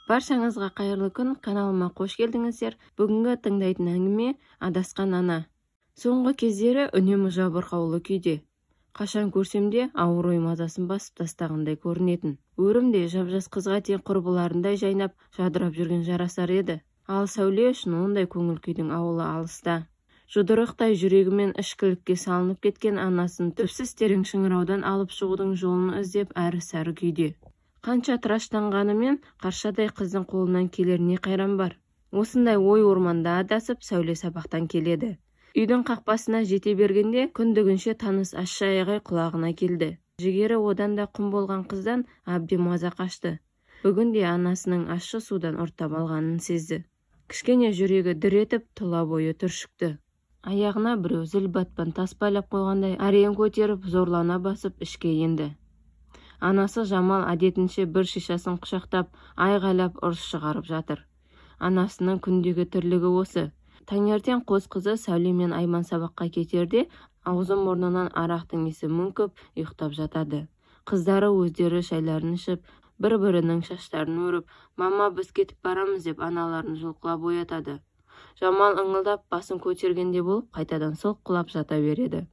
Баршаңызға қайырлы күн, каналыма қош келдіңіздер. Бүгінгі тыңдайтын әңгіме «Адасқан ана». Соңғы кездері үнемі жабырқаулы күйде. Қашан көрсем де ауыр ой мазасын басып тастағандай көрінетін. Өрімде жап-жас қызға тең құрбыларындай жайнап, жадырап жүрген жарасар еді. Ал Сәуле үшін ондай көңіл күйдің ауылы алыста. Жұдырықтай жүрегімен ішкілікке салынып кеткен анасын түпсіз терең шыңыраудан алып шығудың жолын іздеп әрі-сәрі күйде. Қанша тыраштанғанымен қаршадай қыздың қолынан келер не қайран бар. Осындай ой орманда адасып Сәуле сабақтан келеді. Үйдің қақпасына жете бергенде күндігінше таныс ащы айғай құлағына келді. Жігері одан да құм болған қыздан әбден маза қашты. Бүгінде анасының ащы судан ұрттап алғанын сезді. Кішкене жүрегі дір етіп тұла бойы түршікті. Аяғына біреу зіл батпан тас байлап қойғандай әрең көтеріп зорлана басып ішке енді. Анасы Жамал әдетінше бір шишасын құшақтап, айғайлап ұрыс шығарып жатыр. Анасының күндегі тірлігі осы. Таңертең қос қызы Сәуле мен Айман сабаққа кетерде, аузы мұрнынан арақтың иісі мүңкіп, ұйықтап жатады. Қыздары өздері шайларын ішіп, бір-бірінің шаштарын өріп, «Мама, біз кетіп барамыз» деп аналарын жұлқылап оятады. Жамал ыңылдап басын көтергенде болып, қайтадан солқылап жата береді.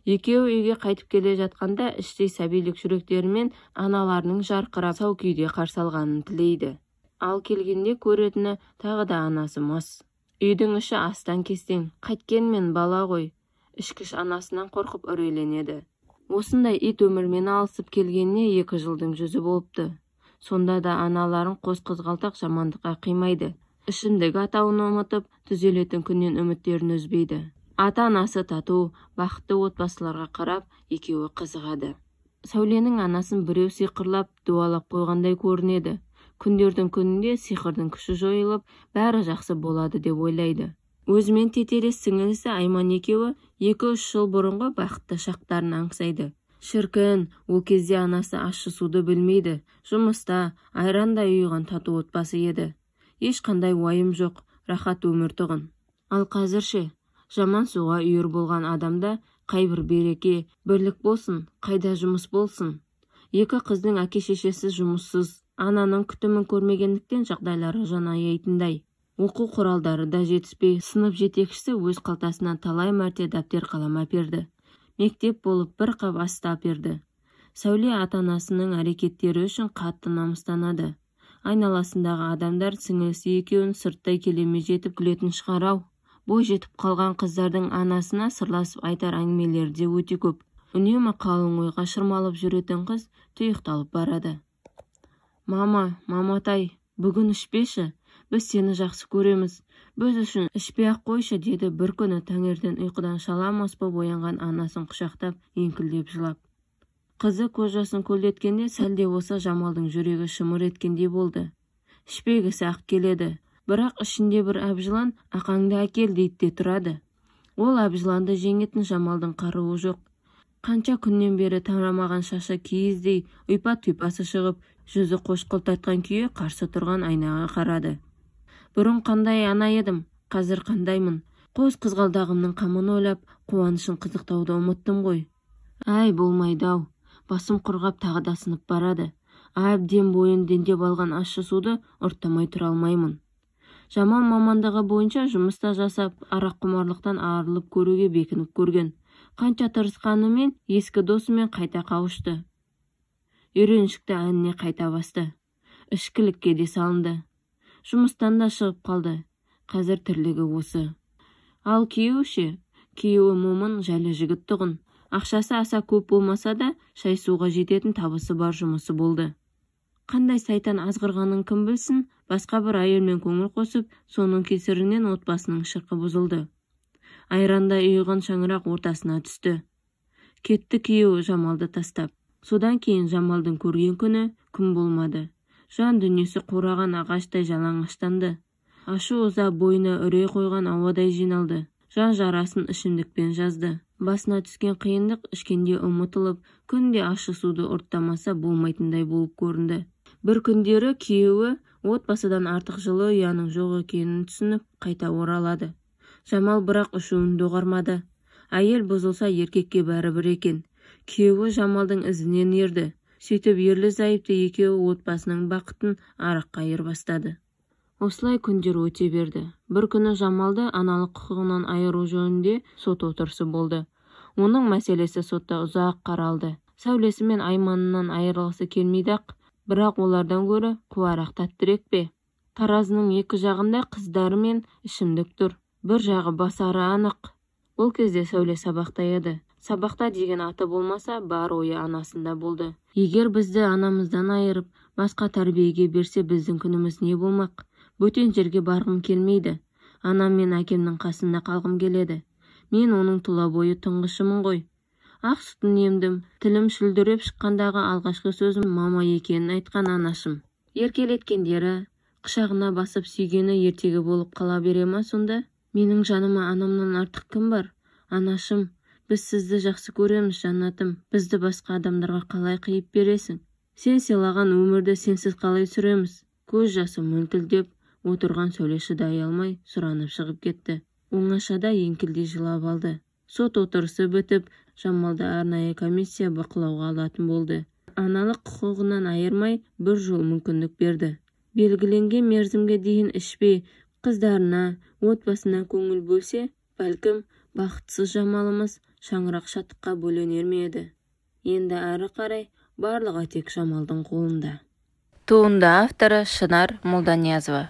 Екеуі үйге қайтып келе жатқанда іштей сәбилік жүректерімен аналарының жарқырап сау күйде қарсы алғанын тілейді. Ал келгенде көретіні тағы да анасы мас. Үйдің іші астан кестең, қайткенмен бала ғой. Ішкіш анасынан қорқып үрейленеді. Осындай ит өмірмен алысып келгеніне 2 жылдың жүзі болыпты. Сонда да аналарын қос қызғалтақ жамандыққа қимайды. Ішімдік атауын ұмытып, түзелетін күннен үміттерін үзбейді. Ата-анасы тату, бақытты отбасыларға қарап, екеуі қызығады. Сәуленің анасын біреу сиқырлап, дуалап қойғандай көрінеді. Күндердің күнінде сиқырдың күші жойылып, бәрі жақсы болады деп ойлайды. Өзімен тетелес сіңілісі Айман екеуі 2-3 жыл бұрынғы бақытты шақтарын аңсайды. Шіркін, ол кезде анасы ащы суды білмейді. Жұмыста, айрандай ұйыған тату отбасы еді. Ешқандай уайым жоқ, рахат өмір тұғын. Ал қазірше, жаман суға үйір болған адамда қайбір береке, бірлік болсын, қайда жұмыс болсын. 2 қыздың әке-шешесі жұмыссыз, ананың күтімін көрмегендіктен жағдайлары жан аяйтындай. Оқу құралдары да жетіспей, сынып жетекшісі өз қалтасынан талай мәрте дәптер қалам әперді. Мектеп болып бір қап асты әперді. Сәуле ата-анасының әрекеттері үшін қатты намыстанады. Айналасындағы адамдар сіңілісі екеуін сырттай келеме жетіп күлетін шығар-ау. Бой жетіп қалған қыздардың анасына сырласып айтар әңгімелері де өте көп. Үнемі қалың ойға шырмалып жүретін қыз тұйықталып барады. «Мама, маматай, бүгін ішпеші, біз сені жақсы көреміз. Біз үшін ішпей-ақ қойшы» деді бір күні таңертең ұйқыдан шала-мас боп оянған анасын құшақтап, еңкілдеп жылап. Қызы көз жасын көлдеткенде сәлде болса Жамалдың жүрегі шымыр еткендей болды. Ішпегісі ақ келеді. Бірақ ішінде бір әбжылан «Ақаңды әкел» дейді де тұрады. Ол әбжыланды жеңетін Жамалдың қаруы жоқ. Қанша күннен бері тарамаған шашы киіздей ұйпа-тұйпасы шығып, жүзі қошқыл тартқан күйі қарсы тұрған айнаға қарады. Бұрын қандай ана едім, қазір қандаймын. Қос қызғалдағымның қамын ойлап, қуанышын қызықтауды ұмыттым ғой. Әй, болмайды-ау. Басым құрғап тағы да сынып барады. Әбден бойын дендеп алған ащы суды ұрттамай тұра алмаймын. Жамал мамандығы бойынша жұмыста жасап, арақ құмарлықтан арылып көруге бекініп көрген. Қанша тырысқанымен ескі досымен қайта қауышты. Үйреншікті әніне қайта басты. Ішкілікке де салынды. Жұмыстан да шығып қалды. Қазір тірлігі осы. Ал күйеуі күйеуі момын жайлы жігіт тұғын. Ақшасы аса көп болмаса да, шай суға жететін табысы бар жұмысы болды. Қандай сайтан азғырғанын кім білсін, басқа бір әйелмен көңіл қосып, соның кесірінен отбасының шырқы бұзылды. Айранда ұйыған шаңырақ ортасына түсті. Кетті күйеуі Жамалды тастап. Содан кейін Жамалдың көрген күні күн болмады. Жан дүниесі қураған ағаштай жалаңаштанды. Ашу-ыза бойына үрей қойған ауадай жиналды. Жан жарасын ішімдікпен жазды. Басына түскен қиындық ішкенде ұмытылып, күнде ащы суды ұрттамаса болмайтындай болып көрінді. Бір күндері күйеуі отбасыдан артық жылы ұяның жоқ екенін түсініп, қайта оралады. Жамал бірақ үшуін доғармады. Әйел бұзылса еркекке бәрібір екен. Күйеуі Жамалдың ізінен ерді. Сөйтіп ерлі-зайыпты екеуі отбасының бақытын араққа айырбастады. Осылай күндер өте берді. Бір күні Жамалды аналық құқығынан айыру жөнінде сот отырысы болды. Оның мәселесі сотта ұзақ қаралды. Сәулесі мен Айманынан айырылғысы келмейді-ақ, бірақ олардан гөрі қуарақ тәттірек пе? Таразының екі жағында қыздары мен ішімдік тұр. Бір жағы басары анық. Бұл кезде Сәуле сабақта еді. Сабақта деген аты болмаса, бар ойы анасында болды. Егер бізді анамыздан айырып, басқа тәрбиеге берсе, біздің күніміз не болмақ? Бөтен жерге барғым келмейді. Анам мен әкемнің қасында қалғым келеді. Мен оның тұла бойы тұңғышымын ғой. Ақ сүтін емдім. Тілім шүлдіреп шыққандағы алғашқы сөзім мама екенін айтқан анашым. Еркелеткендері, құшағына басып сүйгені ертегі болып қала бере ма сонда? Менің жаныма анамнан артық кім бар? Анашым, біз сізді жақсы көреміз, жаннатым. Бізді басқа адамдарға қалай қиып бересің? Сен сыйлаған өмірді сенсіз қалай сүреміз? Көз жасы мөлтілдеп отырған Сәуле шыдай алмай сұранып шығып кетті. Оңашада еңкілдей жылап алды. Сот отырысы бітіп, Жамалды арнайы комиссия бақылауға алатын болды. Аналық құқығынан айырмай бір жол мүмкіндік берді. Белгіленген мерзімге дейін ішпей, қыздарына, отбасына көңіл бөлсе, бәлкім бақытсыз Жамалымыз шаңырақ шаттыққа бөленер ме еді. Енді әрі қарай барлығы тек Жамалдың қолында. Туынды авторы Шынар Молданиязова.